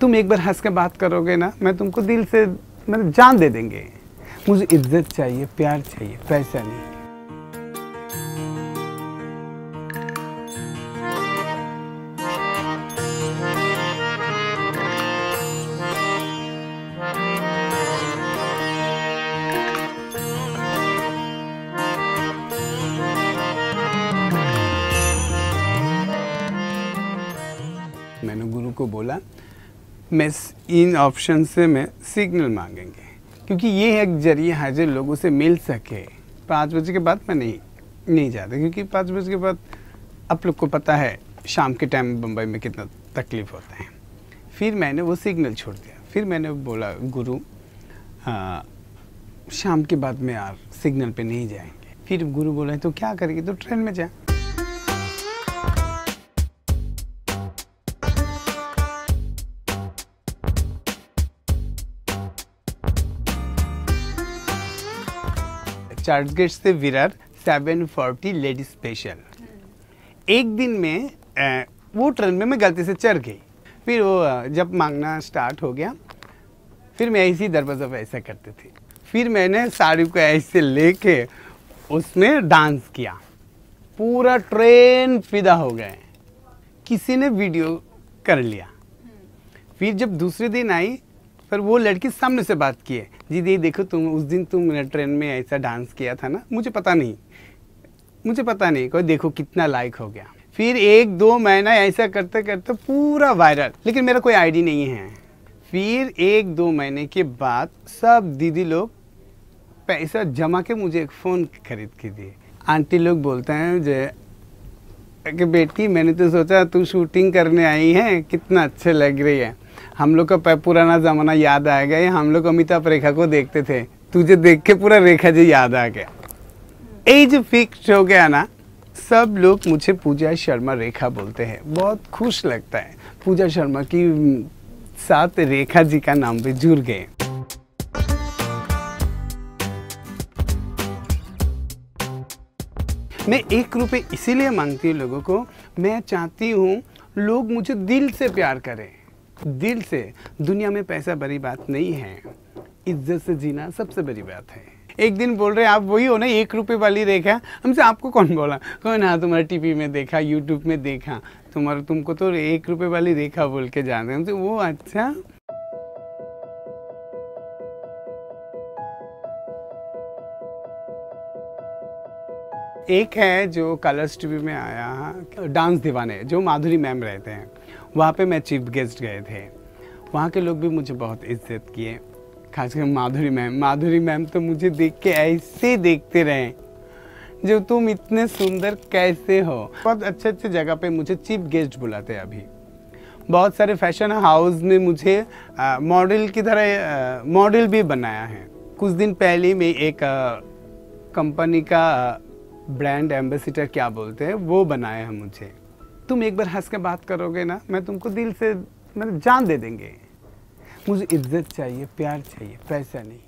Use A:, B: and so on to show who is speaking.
A: तुम एक बार हंस के बात करोगे ना, मैं तुमको दिल से मतलब जान दे देंगे। मुझे इज्जत चाहिए, प्यार चाहिए, पैसा नहीं। मैंने गुरु को बोला मैं इन ऑप्शन से मैं सिग्नल मांगेंगे, क्योंकि ये एक जरिया है जो लोगों से मिल सके। 5 बजे के बाद मैं नहीं जाता, क्योंकि 5 बजे के बाद आप लोग को पता है शाम के टाइम बम्बई में कितना तकलीफ़ होता है। फिर मैंने वो सिग्नल छोड़ दिया। फिर मैंने बोला गुरु शाम के बाद में यार सिग्नल पे नहीं जाएंगे। फिर गुरु बोला तो क्या करेगी, तो ट्रेन में जा। चर्चगेट से विरार 740 लेडी स्पेशल। एक दिन में वो ट्रेन में मैं गलती से चढ़ गई। फिर वो जब मांगना स्टार्ट हो गया, फिर मैं ऐसे ही दरवाज़ा पे ऐसा करते थे। फिर मैंने साड़ी को ऐसे लेके उसमें डांस किया। पूरा ट्रेन फिदा हो गए, किसी ने वीडियो कर लिया। फिर जब दूसरे दिन आई, पर वो लड़की सामने से बात किए, जी देखो तुम उस दिन तुम ट्रेन में ऐसा डांस किया था ना, मुझे पता नहीं कोई देखो कितना लाइक हो गया। फिर 1-2 महीना ऐसा करते करते पूरा वायरल, लेकिन मेरा कोई आईडी नहीं है। फिर 1-2 महीने के बाद सब दीदी लोग पैसा जमा के मुझे एक फ़ोन खरीद के दिए। आंटी लोग बोलते हैं जो कि बेटी मैंने तो सोचा तू शूटिंग करने आई है, कितना अच्छे लग रही है। हम लोग का पुराना ज़माना याद आ गया। हम लोग अमिताभ रेखा को देखते थे, तुझे देख के पूरा रेखा जी याद आ गया। एज फिक्स हो गया ना, सब लोग मुझे पूजा शर्मा रेखा बोलते हैं। बहुत खुश लगता है, पूजा शर्मा की साथ रेखा जी का नाम भी जुड़ गए। मैं 1 रुपये इसीलिए मांगती हूँ लोगों को, मैं चाहती हूँ लोग मुझे दिल से प्यार करें, दिल से। दुनिया में पैसा बड़ी बात नहीं है, इज्जत से जीना सबसे बड़ी बात है। एक दिन बोल रहे आप वही हो ना 1 रुपये वाली रेखा। हमसे आपको कौन बोला? कौन? हाँ तुम्हारा टीवी में देखा, यूट्यूब में देखा, तुमको तो 1 रुपये वाली रेखा बोल के जान रहे हैं। तो वो अच्छा। एक है जो कलर्स टीवी में आया, डांस दीवाने, जो माधुरी मैम रहते हैं, वहाँ पे मैं चीफ गेस्ट गए थे। वहाँ के लोग भी मुझे बहुत इज्जत किए, खासकर माधुरी मैम तो मुझे देख के ऐसे देखते रहे जो तुम इतने सुंदर कैसे हो। बहुत अच्छे जगह पे मुझे चीफ गेस्ट बुलाते हैं। अभी बहुत सारे फैशन हाउस में मुझे मॉडल की तरह मॉडल भी बनाया है। कुछ दिन पहले मैं एक कंपनी का ब्रांड एम्बेसडर क्या बोलते हैं वो बनाया है मुझे। तुम एक बार हंस के बात करोगे ना, मैं तुमको दिल से मतलब जान दे देंगे। मुझे इज्जत चाहिए, प्यार चाहिए, पैसा नहीं।